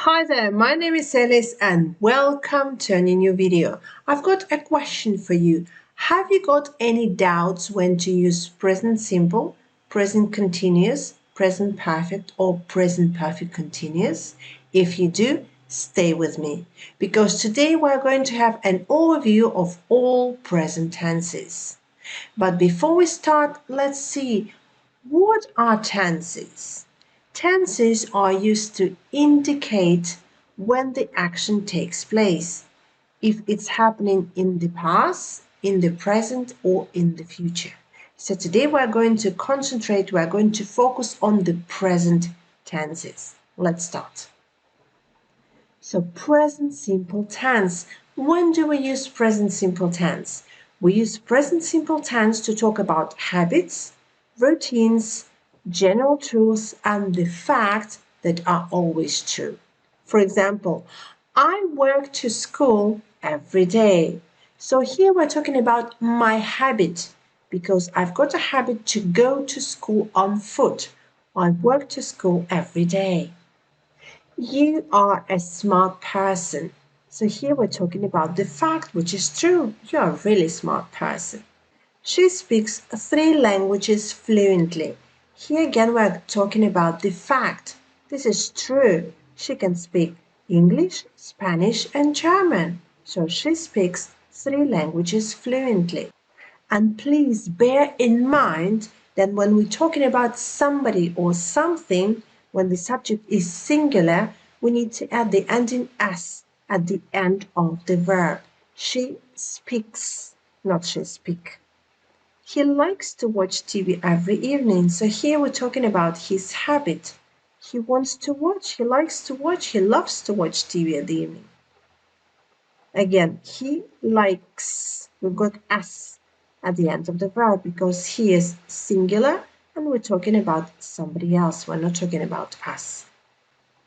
Hi there, my name is Alice and welcome to a new video. I've got a question for you. Have you got any doubts when to use present simple, present continuous, present perfect or present perfect continuous? If you do, stay with me because today we're going to have an overview of all present tenses. But before we start, let's see what are tenses. Tenses are used to indicate when the action takes place, if it's happening in the past, in the present, or in the future. So today we're going to focus on the present tenses. Let's start. So present simple tense. When do we use present simple tense? We use present simple tense to talk about habits, routines, general truths, and the facts that are always true. For example, I work to school every day. So here we're talking about my habit because I've got a habit to go to school on foot. I work to school every day. You are a smart person. So here we're talking about the fact, which is true. You are a really smart person. She speaks 3 languages fluently. Here again we're talking about the fact. This is true. She can speak English, Spanish and German. So she speaks 3 languages fluently. And please bear in mind that when we're talking about somebody or something, when the subject is singular, we need to add the ending s at the end of the verb. She speaks, not she speak. He likes to watch TV every evening. So here we're talking about his habit. He wants to watch, he likes to watch, he loves to watch TV at the evening. Again, he likes. We've got s at the end of the verb because he is singular and we're talking about somebody else. We're not talking about us.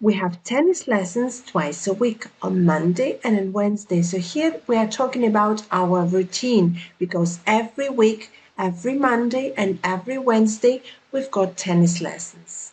We have tennis lessons twice a week, on Monday and on Wednesday. So here we are talking about our routine because every week, every Monday and every Wednesday, we've got tennis lessons.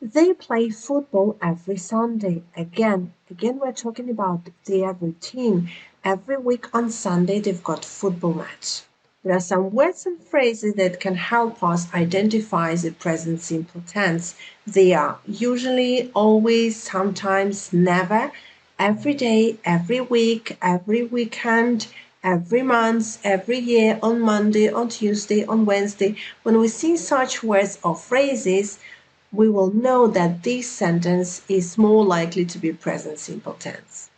They play football every Sunday. Again, we're talking about their routine. Every week on Sunday, they've got football match. There are some words and phrases that can help us identify the present simple tense. They are usually, always, sometimes, never, every day, every week, every weekend, every month, every year, on Monday, on Tuesday, on Wednesday. When we see such words or phrases, we will know that this sentence is more likely to be present simple tense.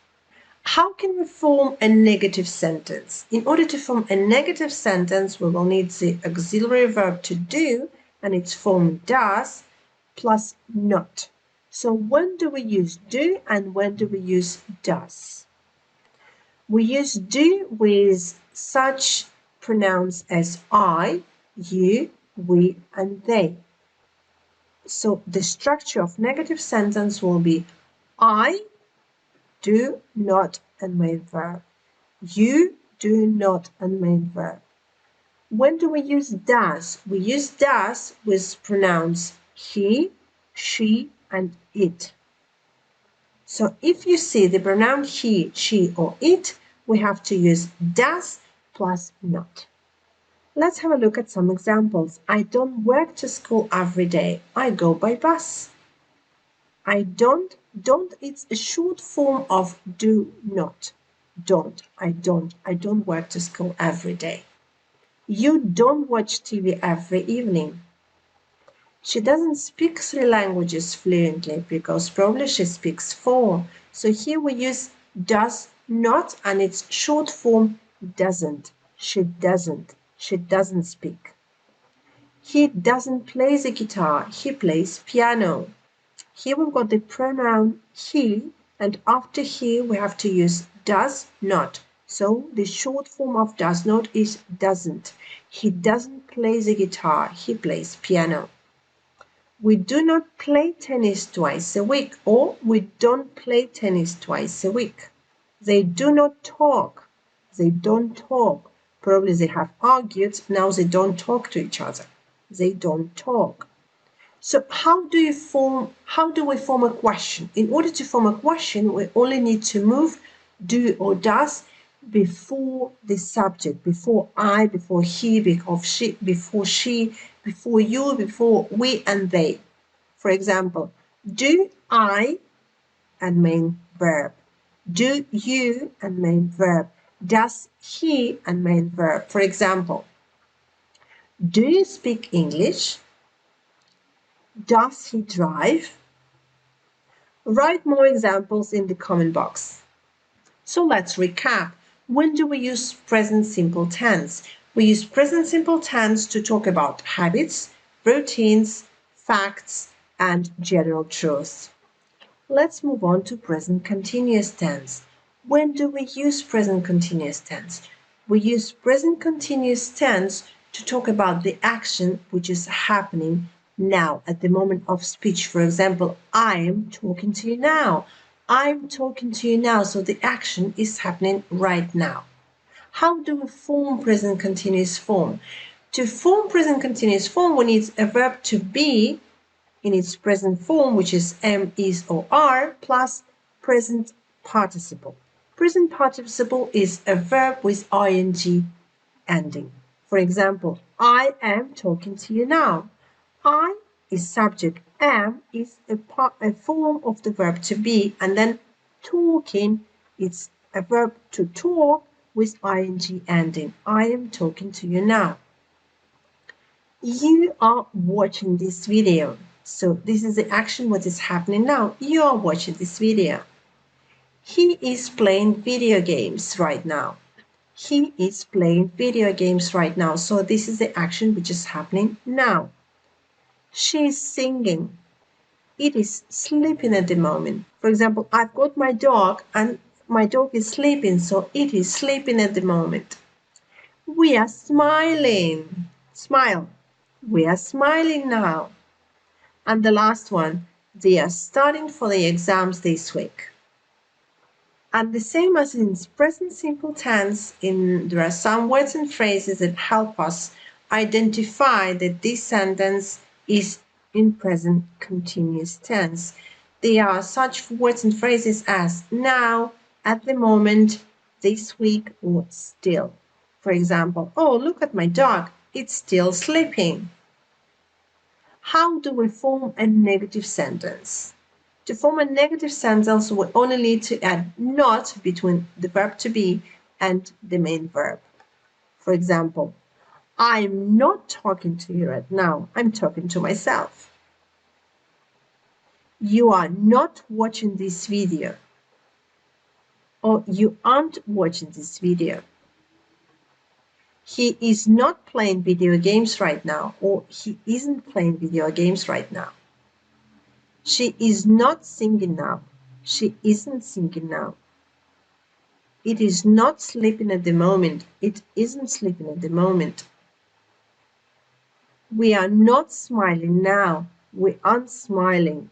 How can we form a negative sentence? In order to form a negative sentence, we will need the auxiliary verb to do, and its form does, plus not. So when do we use do and when do we use does? We use do with such pronouns as I, you, we, and they. So the structure of negative sentence will be I do not and main verb. You do not and main verb. When do we use does? We use does with pronouns he, she, and it. So if you see the pronoun he, she, or it, we have to use does plus not. Let's have a look at some examples. I don't work to school every day. I go by bus. I don't, it's a short form of do not. I don't work to school every day. You don't watch TV every evening. She doesn't speak 3 languages fluently because probably she speaks 4. So here we use does not and its short form doesn't. She doesn't speak. He doesn't play the guitar, he plays piano. Here we've got the pronoun he, and after he we have to use does not. So the short form of does not is doesn't. He doesn't play the guitar, he plays piano. We do not play tennis twice a week, or we don't play tennis twice a week. They do not talk. They don't talk. Probably they have argued, now they don't talk to each other. They don't talk. So how do we form a question? In order to form a question, we only need to move do or does before the subject, before I, before he, before she, before you, before we and they. For example, do I and main verb. Do you and main verb. Does he and main verb. For example, do you speak English? Does he drive? Write more examples in the comment box. So let's recap. When do we use present simple tense? We use present simple tense to talk about habits, routines, facts, and general truths. Let's move on to present continuous tense. When do we use present continuous tense? We use present continuous tense to talk about the action which is happening now at the moment of speech. For example, I'm talking to you now. I'm talking to you now, so the action is happening right now. How do we form present continuous form? To form present continuous form, we need a verb to be in its present form, which is am, is, or are, plus present participle. Present participle is a verb with ing ending. For example, I am talking to you now. I is subject, am is a form of the verb to be, and then talking is a verb to talk with ing ending. I am talking to you now. You are watching this video. So this is the action what is happening now. You are watching this video. He is playing video games right now. He is playing video games right now. So this is the action which is happening now. She is singing. It is sleeping at the moment. For example, I've got my dog and my dog is sleeping, so it is sleeping at the moment. We are smiling. Smile. We are smiling now. And the last one, they are studying for the exams this week. And the same as in present simple tense, there are some words and phrases that help us identify that this sentence is in present continuous tense. There are such words and phrases as now, at the moment, this week, or still. For example, oh, look at my dog, it's still sleeping. How do we form a negative sentence? To form a negative sentence, we only need to add not between the verb to be and the main verb. For example, I'm not talking to you right now. I'm talking to myself. You are not watching this video. Or you aren't watching this video. He is not playing video games right now. Or he isn't playing video games right now. She is not singing now. She isn't singing now. It is not sleeping at the moment. It isn't sleeping at the moment. We are not smiling now. We aren't smiling.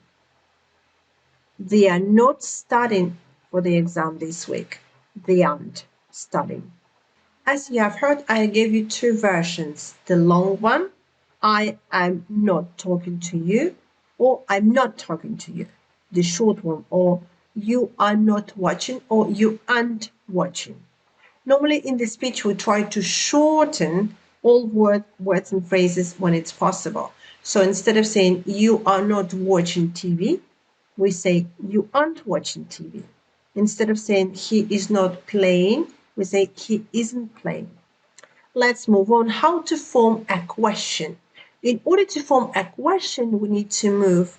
They are not studying for the exam this week. They aren't studying. As you have heard, I gave you two versions. The long one, I am not talking to you, or I'm not talking to you. The short one, or you are not watching, or you aren't watching. Normally in the speech, we try to shorten all words and phrases when it's possible. So instead of saying you are not watching TV, we say you aren't watching TV. Instead of saying he is not playing, we say he isn't playing. Let's move on. How to form a question. In order to form a question, we need to move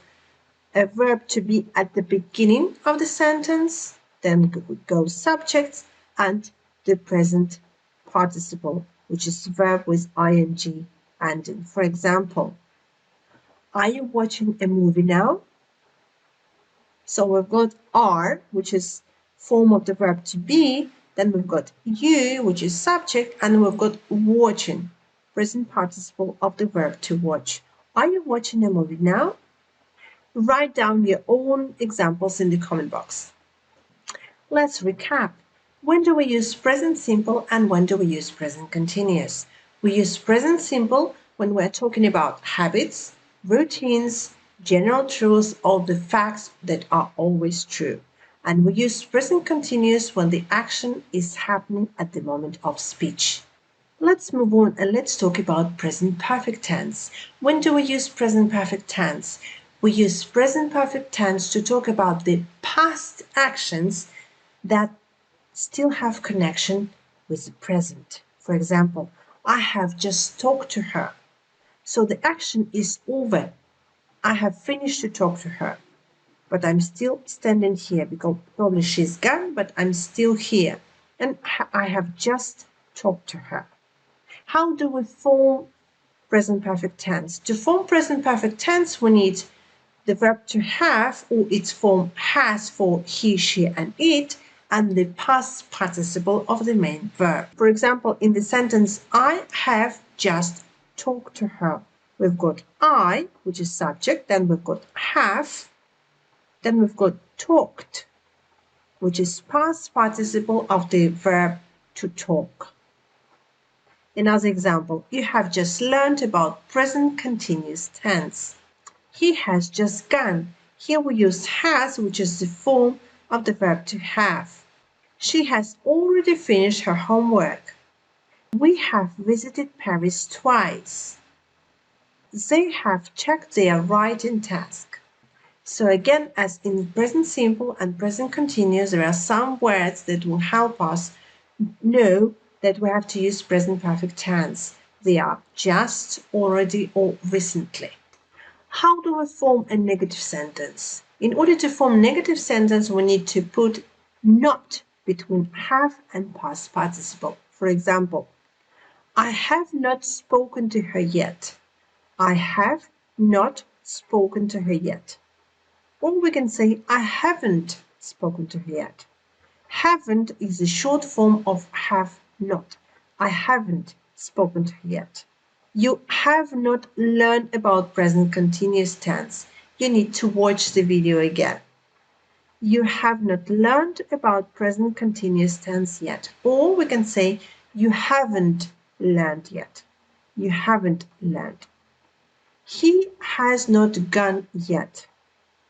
a verb to be at the beginning of the sentence, then go subject and the present participle, which is verb with ing ending. For example, are you watching a movie now? So we've got are, which is form of the verb to be, then we've got you, which is subject, and we've got watching, present participle of the verb to watch. Are you watching a movie now? Write down your own examples in the comment box. Let's recap. When do we use present simple and when do we use present continuous? We use present simple when we're talking about habits, routines, general truths, or the facts that are always true. And we use present continuous when the action is happening at the moment of speech. Let's move on and let's talk about present perfect tense. When do we use present perfect tense? We use present perfect tense to talk about the past actions that still have connection with the present. For example, I have just talked to her. So the action is over. I have finished to talk to her. But I'm still standing here because probably she's gone, but I'm still here. And I have just talked to her. How do we form present perfect tense? To form present perfect tense, we need the verb to have, or its form has for he, she, and it, and the past participle of the main verb. For example, in the sentence, I have just talked to her. We've got I, which is subject, then we've got have, then we've got talked, which is past participle of the verb to talk. Another example, you have just learned about present continuous tense. He has just gone. Here we use has, which is the form of the verb to have. She has already finished her homework. We have visited Paris twice. They have checked their writing task. So again, as in present simple and present continuous, there are some words that will help us know that we have to use present perfect tense. They are just, already, or recently. How do we form a negative sentence? In order to form negative sentence, we need to put not between have and past participle. For example, I have not spoken to her yet. I have not spoken to her yet. Or we can say, I haven't spoken to her yet. Haven't is the short form of have not. I haven't spoken to her yet. You have not learned about present continuous tense. You need to watch the video again. You have not learned about present continuous tense yet. Or we can say, you haven't learned yet. You haven't learned. He has not gone yet.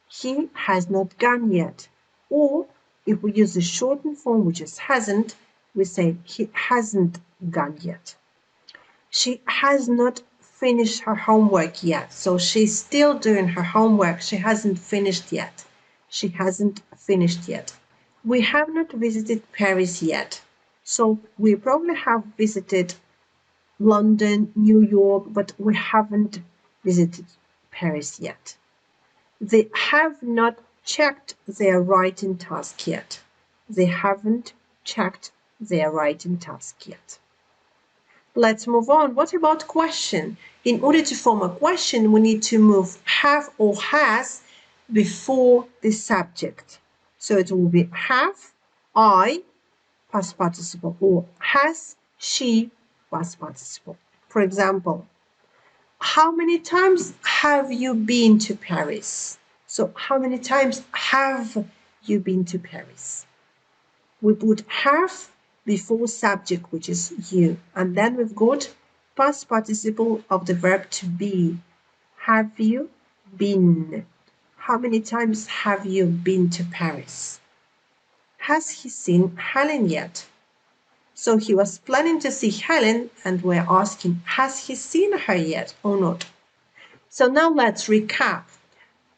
He has not gone yet. Or if we use the shortened form, which is hasn't, we say he hasn't gone yet. She has not finished her homework yet. So she's still doing her homework. She hasn't finished yet. She hasn't finished yet. We have not visited Paris yet. So we probably have visited London, New York, but we haven't visited Paris yet. They have not checked their writing task yet. They haven't checked their writing task yet. Let's move on. What about question? In order to form a question, we need to move have or has before the subject. So it will be have, I, past participle, or has, she, past participle. For example, how many times have you been to Paris? So how many times have you been to Paris? We put have before subject, which is you, and then we've got past participle of the verb to be. Have you been? How many times have you been to Paris? Has he seen Helen yet? So he was planning to see Helen, and we're asking, has he seen her yet or not? So now let's recap.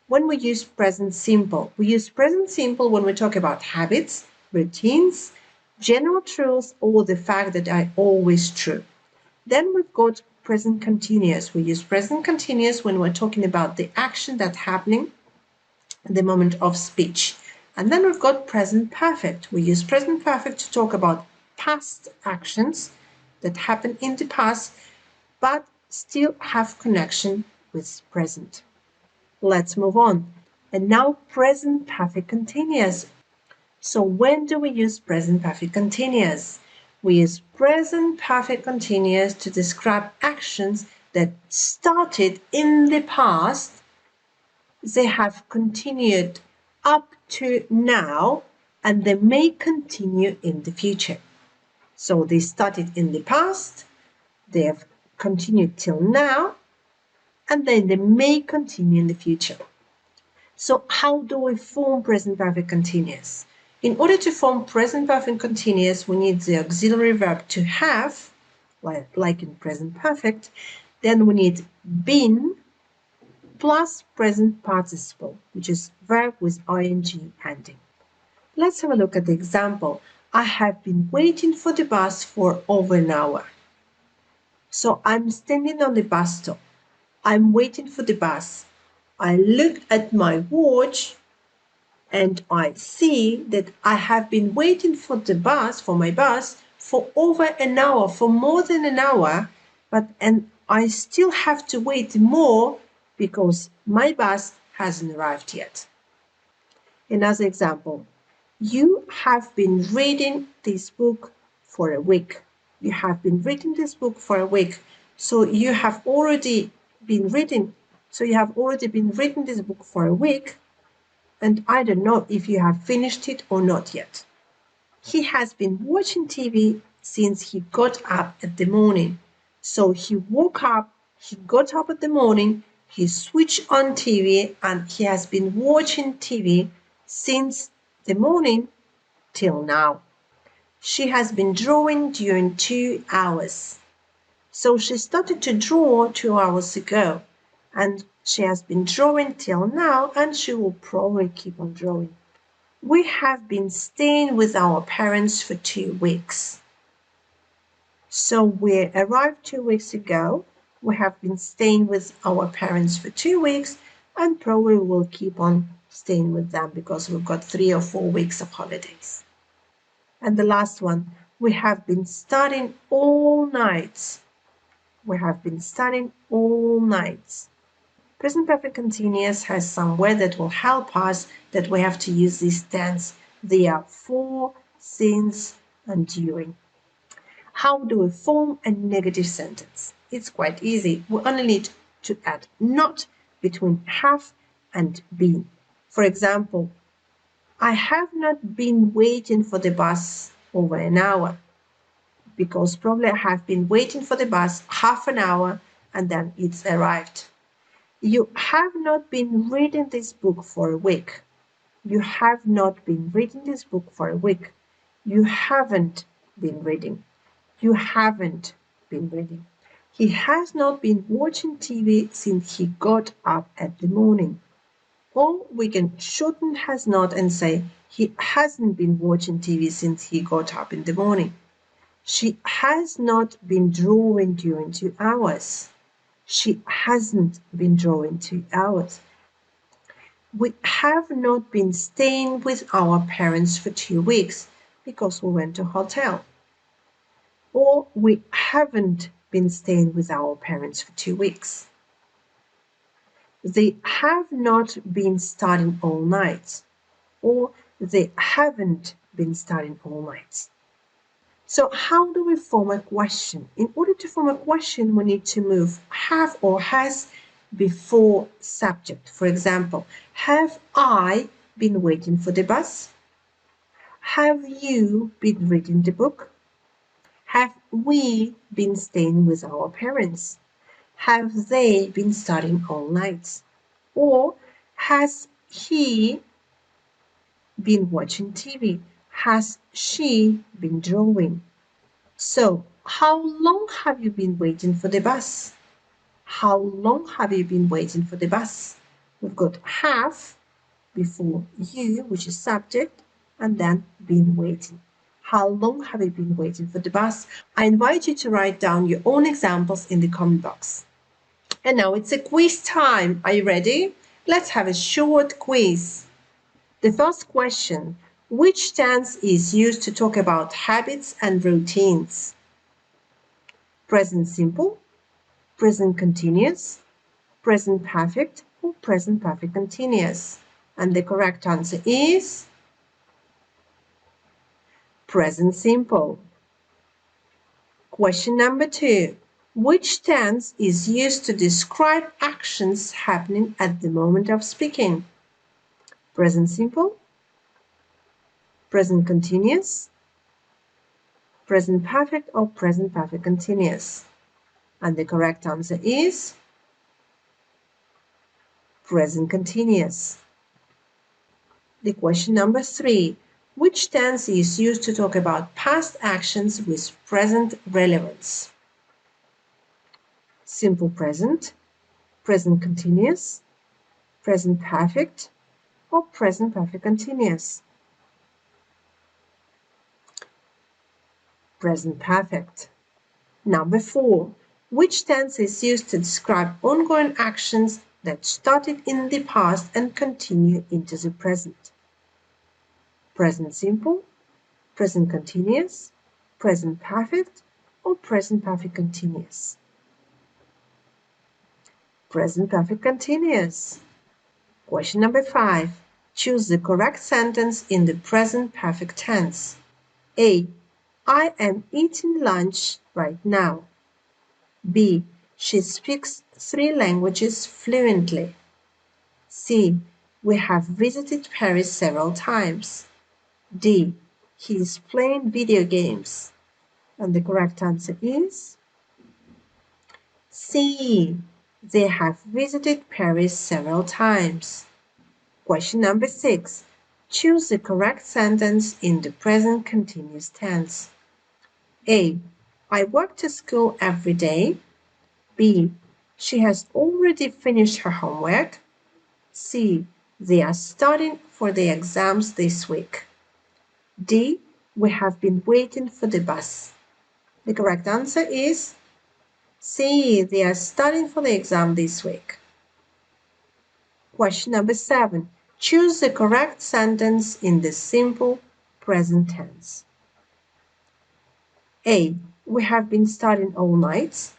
When we use present simple, we use present simple when we talk about habits, routines, general truths, or the fact that are always true. Then we've got present continuous. We use present continuous when we're talking about the action that's happening at the moment of speech. And then we've got present perfect. We use present perfect to talk about past actions that happened in the past, but still have connection with present. Let's move on. And now present perfect continuous. So when do we use present perfect continuous? We use present perfect continuous to describe actions that started in the past. They have continued up to now, and they may continue in the future. So they started in the past, they have continued till now, and then they may continue in the future. So how do we form present perfect continuous? In order to form present perfect continuous, we need the auxiliary verb to have, like in present perfect. Then we need been plus present participle, which is verb with ing ending. Let's have a look at the example. I have been waiting for the bus for over an hour. So I'm standing on the bus stop. I'm waiting for the bus. I look at my watch and I see that I have been waiting for my bus, for over an hour, for more than an hour, and I still have to wait more because my bus hasn't arrived yet. Another example, you have been reading this book for a week. You have been reading this book for a week. So you have already been reading this book for a week, and I don't know if you have finished it or not yet. He has been watching TV since he got up at the morning. So he woke up, he got up at the morning, he switched on TV, and he has been watching TV since the morning till now. She has been drawing during 2 hours. So she started to draw 2 hours ago, and she has been drawing till now, and she will probably keep on drawing. We have been staying with our parents for 2 weeks. So we arrived 2 weeks ago. We have been staying with our parents for 2 weeks, and probably will keep on staying with them because we've got 3 or 4 weeks of holidays. And the last one, we have been studying all night. We have been studying all night. Present perfect continuous has some words that will help us that we have to use this tense. They are for, since, and during. How do we form a negative sentence? It's quite easy. We only need to add not between have and been. For example, I have not been waiting for the bus over an hour, because probably I have been waiting for the bus half an hour and then it's arrived. You have not been reading this book for a week. You have not been reading this book for a week. You haven't been reading. You haven't been reading. He has not been watching TV since he got up at the morning. Or we can shorten has not and say he hasn't been watching TV since he got up in the morning. She has not been drawing during 2 hours. She hasn't been drawing 2 hours. We have not been staying with our parents for 2 weeks because we went to a hotel. Or we haven't been staying with our parents for 2 weeks. They have not been studying all night. Or they haven't been studying all night. So how do we form a question? In order to form a question, we need to move have or has before subject. For example, have I been waiting for the bus? Have you been reading the book? Have we been staying with our parents? Have they been studying all night? Or has he been watching TV? Has she been drawing? So, how long have you been waiting for the bus? How long have you been waiting for the bus? We've got have before you, which is subject, and then been waiting. How long have you been waiting for the bus? I invite you to write down your own examples in the comment box. And now it's a quiz time. Are you ready? Let's have a short quiz. The first question, which tense is used to talk about habits and routines? Present simple, present continuous, present perfect, or present perfect continuous? And the correct answer is present simple. Question number 2. Which tense is used to describe actions happening at the moment of speaking? Present simple, present continuous, present perfect, or present perfect continuous? And the correct answer is present continuous. The question number 3. Which tense is used to talk about past actions with present relevance? Simple present, present continuous, present perfect, or present perfect continuous? Present perfect. Number 4. Which tense is used to describe ongoing actions that started in the past and continue into the present? Present simple, present continuous, present perfect, or present perfect continuous? Present perfect continuous. Question number 5. Choose the correct sentence in the present perfect tense. A. I am eating lunch right now. B. She speaks 3 languages fluently. C. We have visited Paris several times. D. He is playing video games. And the correct answer is C. They have visited Paris several times. Question number 6. Choose the correct sentence in the present continuous tense. A. I walk to school every day. B. She has already finished her homework. C. They are studying for the exams this week. D. We have been waiting for the bus. The correct answer is C. They are studying for the exam this week. Question number 7. Choose the correct sentence in the simple present tense. A. We have been studying all night.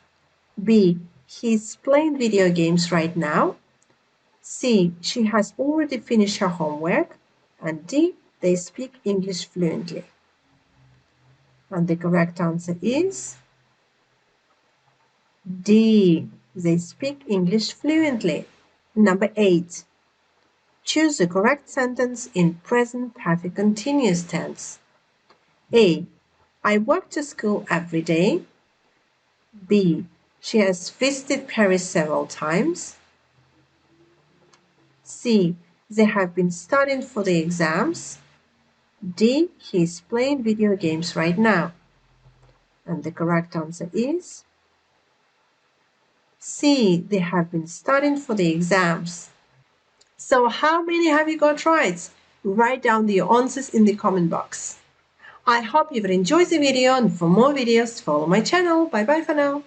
B. He's playing video games right now. C. She has already finished her homework. And D. They speak English fluently. And the correct answer is D. They speak English fluently. Number 8. Choose the correct sentence in present perfect continuous tense. A. I walk to school every day. B. She has visited Paris several times. C. They have been studying for the exams. D. He is playing video games right now. And the correct answer is C. They have been studying for the exams. So how many have you got right? Write down the answers in the comment box. I hope you've enjoyed the video, and for more videos, follow my channel. Bye bye for now.